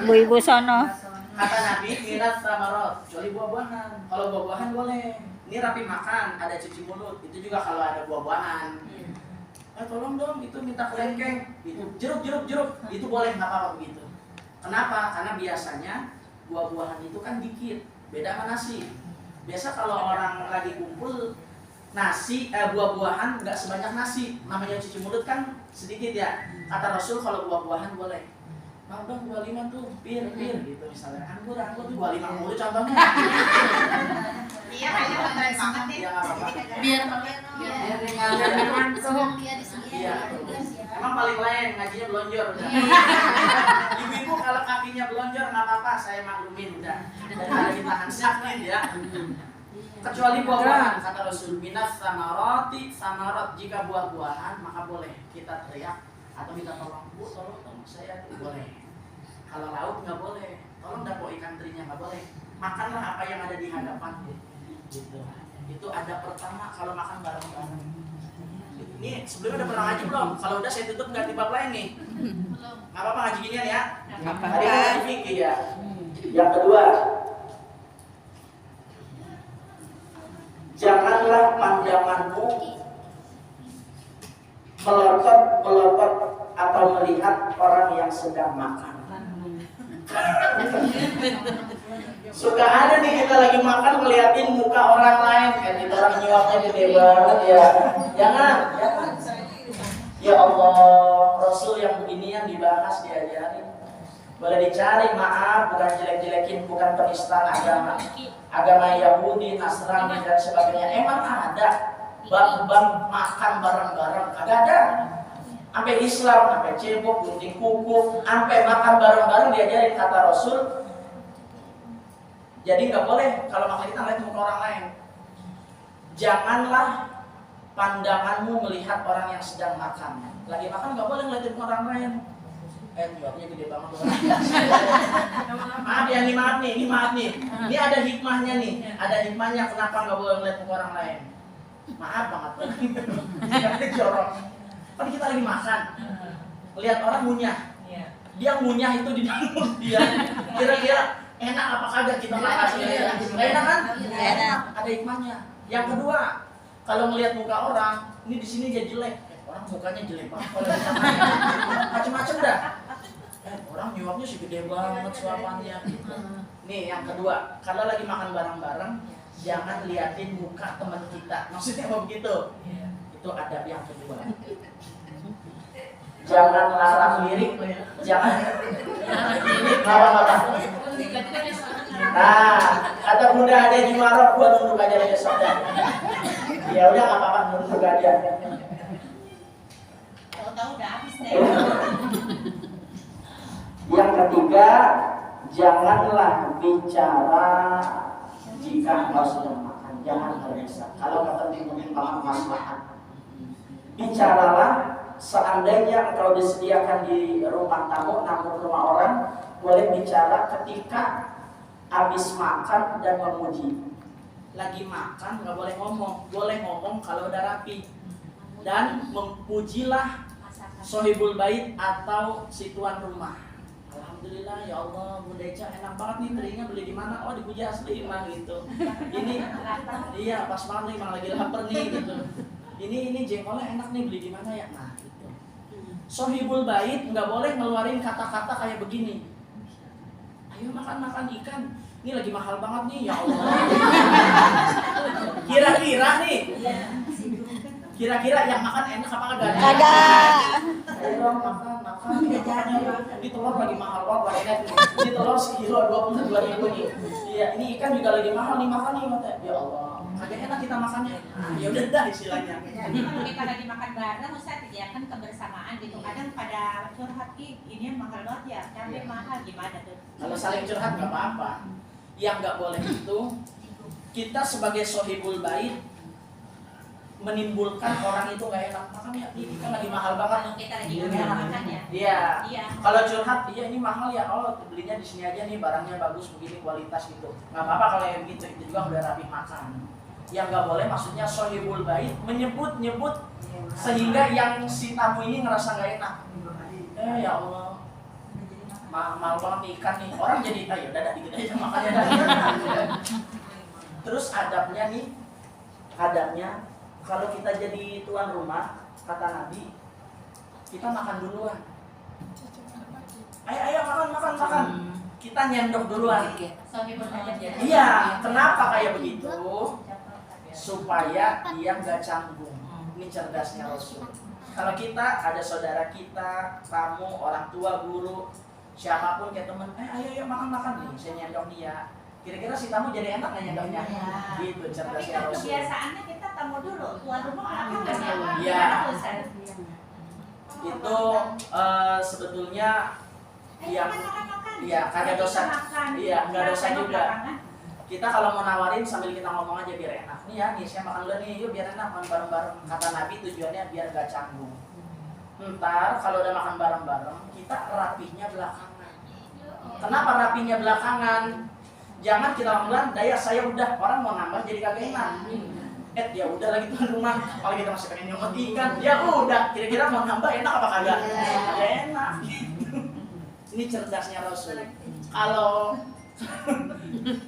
Ibu-ibu sono. Kata Nabi, miras samarot, kecuali buah-buahan. Kalau buah-buahan boleh. Ini rapi makan, ada cuci mulut. Itu juga kalau ada buah-buahan. Tolong dong, itu minta kelengkeng. Itu jeruk, itu boleh nggak apa-apa begitu. Kenapa? Karena biasanya buah-buahan itu kan dikit, beda sama nasi. Biasa kalau orang lagi kumpul nasi, buah-buahan nggak sebanyak nasi. Namanya cuci mulut kan sedikit ya. Kata Rasul kalau buah-buahan boleh. Mau dong 25 tuh, bir gitu misalnya. Anggur tuh 25 mulu contohnya. Iya, kayaknya keren banget nih. Iya nggak apa-apa. Biar Iya. Emang paling lain ngajinya belonjor udah. Ibu-ibu kalau kakinya belonjor nggak apa-apa, saya maklumin udah. Daripada ditahan sakit ya. Kecuali buah-buahan kata Rasul minas samarot jika buah-buahan maka boleh kita teriak atau minta tolong bu tolong saya tuh boleh. Kalau lauk nggak boleh, tolong dapur ikan terinya nggak boleh. Makanlah apa yang ada di hadapan gitu. Itu ada pertama kalau makan bareng-bareng. Ini sebelumnya udah pernah ngaji belum? Kalau udah saya tutup ganti bab lain nih. Nggak apa-apa ngaji ginian ya. Tadi ngaji fikih ya. Yang kedua, janganlah pandanganmu melotot atau melihat orang yang sedang makan. Suka ada nih kita lagi makan ngeliatin muka orang lain, kayak kita orang nyuapnya gede banget ya. Jangan. Ya Allah, Rasul yang beginian dibahas diajarin. Boleh dicari, maaf, bukan jelek-jelekin, bukan penistaan agama Yahudi, Nasrani dan sebagainya. Emang ada bab-bab makan bareng-bareng? Kagak ada. Sampai Islam, sampai cebok, gunting kuku, sampai makan bareng-bareng diajarin kata Rasul. Jadi nggak boleh kalau makan kita ngeliat muka orang lain. Janganlah pandanganmu melihat orang yang sedang makan. Lagi makan nggak boleh ngeliatin orang lain. Jawabnya gede banget. Maaf ya, ini maaf nih. Ini ada hikmahnya nih. Ada hikmahnya kenapa nggak boleh ngeliat muka orang lain. Maaf banget. Jorok. Kan kita lagi makan. Lihat orang ngunyah. Dia ngunyah itu di dalam mulut dia. Kira-kira enak apa kagak kita makan? Nggak enak kan? Enak. Ada hikmahnya. Yang kedua, kalau ngelihat muka orang, ini di sini dia jelek. Orang mukanya jelek banget. Macam-macam dah. Orang nyuapnya sih gede banget suapannya. Nih yang kedua, kalau lagi makan bareng-bareng, jangan liatin muka teman kita. Maksudnya apa begitu? Itu adab yang kedua. Jangan larang lirik, jangan apa-apa. Nah, kata bunda ada di Marok, gua nunduk aja dari soda. Ya udah nggak apa-apa, nunduk aja. Tahu-tahu udah habis deh. Yang ketiga, janganlah bicara jika engkau sedang makan. Jangan tergesa. Kalau nggak penting banget maslahat. Bicaralah seandainya engkau disediakan di rumah tamu, namun rumah orang, boleh bicara ketika habis makan dan memuji. Lagi makan nggak boleh ngomong kalau udah rapi. Dan memujilah sohibul bait atau si tuan rumah. Alhamdulillah ya Allah, Bunda Eca enak banget nih terinya beli di mana? Oh di Puja Asli mah gitu. Ini iya pas banget nih, emang lagi lapar nih gitu. Ini jengkolnya enak nih beli di mana ya? Nah gitu. Sohibul bait nggak boleh ngeluarin kata-kata kayak begini. Ayo makan ikan. Ini lagi mahal banget nih ya Allah. Kira-kira yang makan enak apa kagak? Kagak. Ayo makan. Ini telur lagi mahal banget. Ini telur sekilo 22.000 nih. Iya, ini ikan juga lagi mahal nih, makan nih mata. Ya Allah, kagak enak kita makannya. Ya udah dah istilahnya. Jadi kalau kita lagi makan bareng, Ustaz sediakan kebersamaan gitu. Kadang pada curhat ini mahal banget ya, cabai mahal gimana tuh? Kalau saling curhat nggak apa-apa. Yang nggak boleh itu kita sebagai sohibul bait menimbulkan orang itu nggak enak. Makanya ini kan lagi mahal banget. Kita lagi makan ya. Iya. Iya. Kalau curhat, iya ini mahal ya. Oh, belinya di sini aja nih, barangnya bagus begini kualitas gitu. Nggak apa-apa kalau yang gitu, itu juga udah rapi makan. Yang nggak boleh maksudnya sohibul bait menyebut-nyebut sehingga yang si tamu ini ngerasa nggak enak. Ya Allah, mahal banget nih ikan nih. Orang jadi ayo dadah dikit aja makannya dah. Terus adabnya nih, kalau kita jadi tuan rumah, kata Nabi, kita makan duluan. Ayo makan. Kita nyendok duluan. Iya, kenapa kayak begitu? Supaya dia nggak canggung. Ini cerdasnya Rasul. Kalau kita ada saudara kita, tamu, orang tua, guru, siapapun kayak teman, ayo makan nih, saya nyendok dia. Kira-kira si tamu jadi enak nggak nyendoknya? Gitu cerdasnya Rasul. Kebiasaannya kita tamu dulu, tuan rumah makan nggak sih? Iya. Itu sebetulnya yang kagak dosa. Iya, nggak dosa juga. Kita kalau mau nawarin sambil kita ngomong aja biar enak. Nih ya, nih saya makan dulu nih, yuk biar enak makan bareng-bareng. Kata Nabi tujuannya biar gak canggung. Ntar kalau udah makan bareng-bareng, kita rapihnya belakangan. Kenapa rapihnya belakangan? Jangan kita bilang, daya saya udah, orang mau nambah jadi kagak enak. Ya udah lagi tuan rumah, kalau kita masih pengen nyomot ikan, ya udah. Kira-kira mau nambah enak apa kagak? Ya enak. Ini cerdasnya Rasul.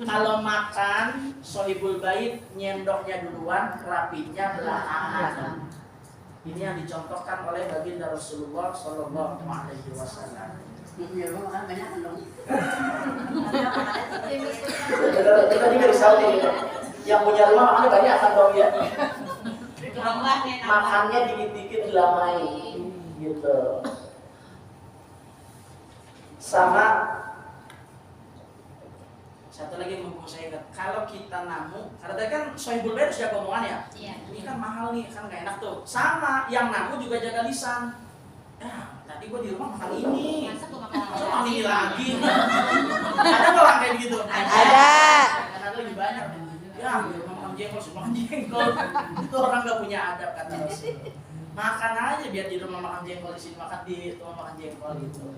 Kalau makan sohibul bait nyendoknya duluan, rapinya belakangan. Ini yang dicontohkan oleh baginda Rasulullah Shallallahu Alaihi Wasallam. Kita juga disalti gitu. Yang punya rumah makannya banyak kan dong ya. Makannya dikit-dikit dilamain gitu. Sama satu lagi mumpung saya ingat, kalau kita namu, karena tadi kan sohibul bait sudah omongan ya, ini kan mahal nih, kan gak enak tuh. Sama, yang namu juga jaga lisan. Tadi gua di rumah makan ini, masa makan ini lagi. Ada nggak orang kayak gitu? Ada. Ada lebih banyak. Ya, di rumah makan jengkol. Itu orang nggak punya adab kata Rasul. Makan aja biar di rumah makan jengkol, di sini makan di rumah makan jengkol gitu.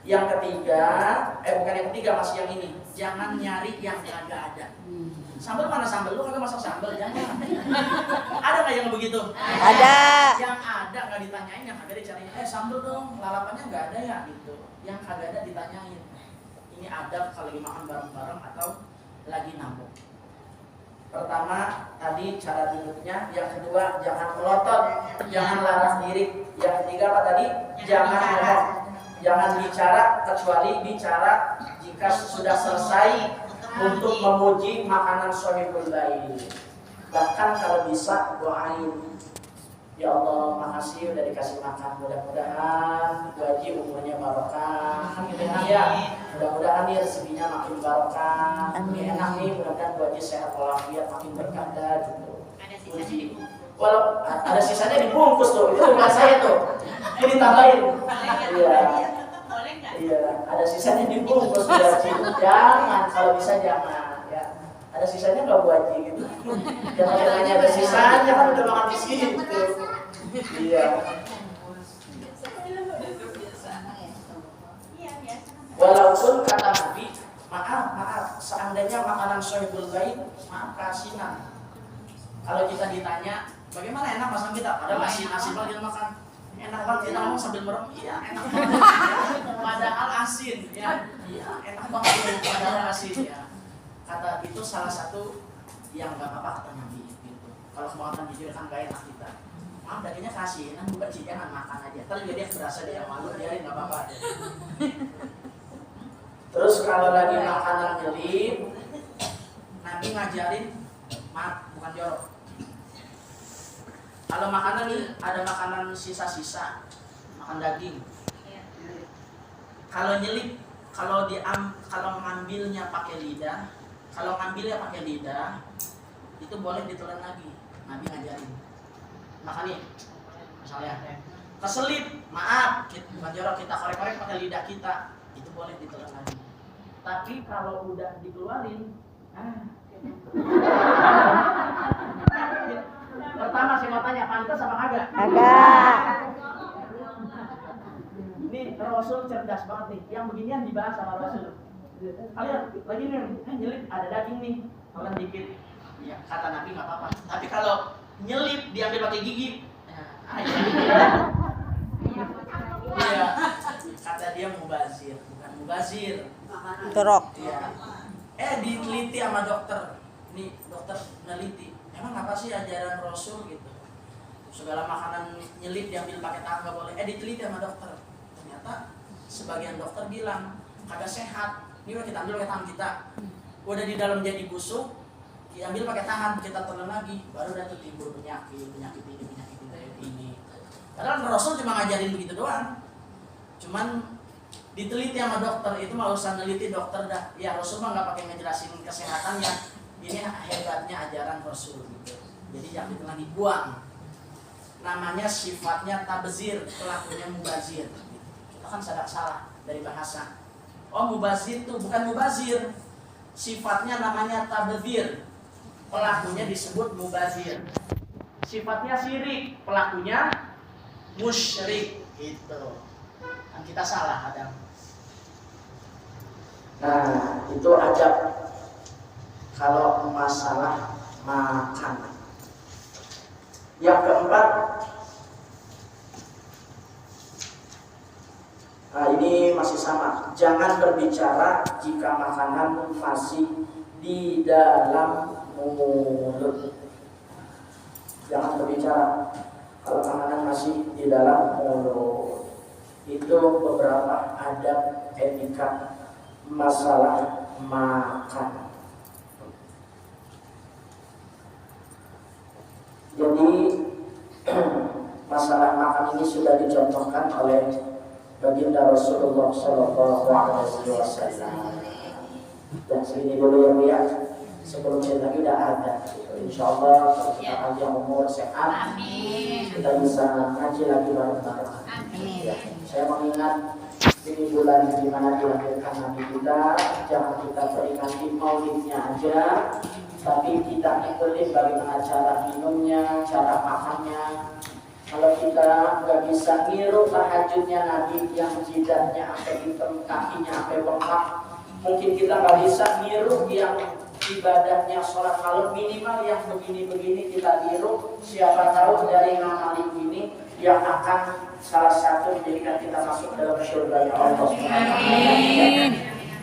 Yang ketiga, bukan yang ketiga, masih yang ini. Jangan nyari yang kagak ada. Sambal mana sambal? Lu kagak masak sambal, jangan. Ada nggak yang begitu? Ada. Yang ada nggak ditanyain, yang kagak dicariin. Sambal dong, lalapannya nggak ada ya gitu. Yang kagak ada ditanyain. Ini adab kalau lagi makan bareng-bareng atau lagi nabung. Pertama, tadi cara duduknya. Yang kedua, jangan melotot, jangan laras diri. Yang ketiga apa tadi? Jangan ngomong. Jangan bicara kecuali bicara jika sudah selesai untuk memuji makanan sohibul bait. Bahkan kalau bisa doain, ya Allah makasih udah dikasih makan, mudah-mudahan Bu Haji umurnya barokah, gitu ya. Mudah-mudahan nih rezekinya makin barokah, enak nih, mudah-mudahan Bu Haji sehat walafiat, makin berkah gitu. Puji. Walau ada sisanya dibungkus tuh, itu bukan saya tuh. Ini tambahin. Iya, ada sisanya dibungkus Bu Haji. Jangan, kalau bisa jangan ya. Ada sisanya nggak Bu Haji gitu. Jangan hanya ada sisanya, kan udah makan di sini gitu. Iya. Walaupun kata Nabi, maaf, seandainya makanan sohibul bait, maaf kasinan. Kalau kita ditanya, bagaimana enak masakan kita? Ada nasi banget kita makan. Enak banget, kita ngomong sambil merem, iya enak banget. Padahal asin, ya. Iya, enak banget padahal asin ya. Kata itu salah satu yang gak apa-apa kata Nabi gitu. Kalau kemauan jujur kan gak enak kita. Maaf dagingnya kasinan, bukan sih, jangan makan aja. Terus juga dia berasa dia malu, dia gak apa-apa. Terus kalau lagi makanan nyelip, Nabi ngajarin, maaf, bukan jorok. Kalau makanan nih, ada makanan sisa-sisa, makan daging. Kalau nyelip, kalau ngambilnya pakai lidah, itu boleh ditelan lagi. Nabi ngajarin. Makanya, misalnya, keselip, maaf, bukan jorok, kita korek-korek pakai lidah kita, itu boleh ditelan lagi. Tapi kalau udah dikeluarin, Pertama saya mau tanya, pantas apa kagak? Agak. Ini Rasul cerdas banget nih. Yang beginian dibahas sama Rasul. Kalian lagi nih, nyelip ada daging nih, makan dikit. Ya, kata Nabi nggak apa-apa. Tapi kalau nyelip diambil pakai gigi, iya, kata dia mubazir, bukan mubazir. Torok. Iya. Diteliti sama dokter. Nih dokter neliti. Emang apa sih ajaran Rasul gitu? Segala makanan nyelip diambil pakai tangan nggak boleh. Diteliti sama dokter. Ternyata sebagian dokter bilang kagak sehat. Ini udah kita ambil pakai tangan kita. Udah di dalam jadi busuk, diambil pakai tangan, kita telan lagi, baru dah tuh timbul penyakit ini. Padahal Rasul cuma ngajarin begitu doang. Cuman diteliti sama dokter, itu mah usah neliti dokter dah. Ya Rasul mah nggak pakai ngejelasin kesehatannya. Ini hebatnya ajaran Rasul gitu. Jadi jangan pernah dibuang. Namanya sifatnya tabzir, pelakunya mubazir. Kita kan salah dari bahasa. Oh mubazir tuh bukan mubazir. Sifatnya namanya tabzir. Pelakunya disebut mubazir. Sifatnya syirik, pelakunya musyrik gitu. Kan kita salah Adam. Nah, itu ajab kalau masalah makan. Yang keempat, nah ini masih sama. Jangan berbicara jika makanan masih di dalam mulut. Jangan berbicara kalau makanan masih di dalam mulut. Itu beberapa adab etika masalah makan. Jadi masalah makan ini sudah dicontohkan oleh baginda Rasulullah Shallallahu Alaihi Wasallam. Dan segini dulu yang lihat, sebelum kita lagi udah ada. Insya Allah kita panjang umur sehat, kita bisa ngaji lagi bareng-bareng. Ya, saya mengingat ini bulan di mana dilahirkan Nabi kita, jangan kita peringati maulidnya aja, tapi kita ikutin bagaimana cara minumnya, cara makannya. Kalau kita nggak bisa niru tahajudnya Nabi yang jidatnya sampai hitam, kakinya sampai bengkak, mungkin kita nggak bisa niru yang ibadahnya sholat malam, minimal yang begini-begini kita niru. Siapa tahu dari ngamalin ini yang akan salah satu menjadikan kita masuk dalam surga Allah Subhanahu wa taala.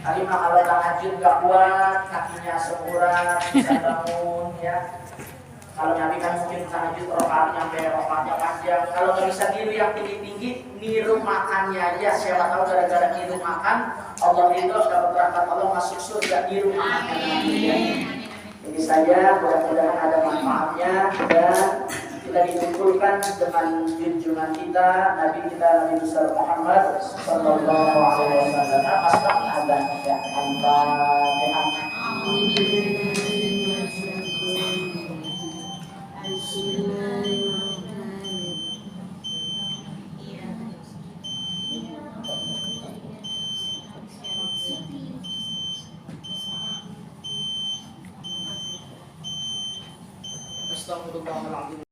Tadi mah kalau tahajud nggak kuat, kakinya semburat, bisa bangun ya. Kalau Nabi kan mungkin tahajud rakaatnya panjang. Kalau nggak bisa niru yang tinggi-tinggi, niru makannya aja. Siapa tahu gara-gara niru makan, Allah itu dapat berkat Allah masuk surga niru makannya. Ini saja, mudah-mudahan ada manfaatnya dan kita dikumpulkan dengan junjungan kita, Nabi kita Nabi besar Muhammad Sallallahu Alaihi Wasallam. Pasti ada ya Astagfirullahaladzim.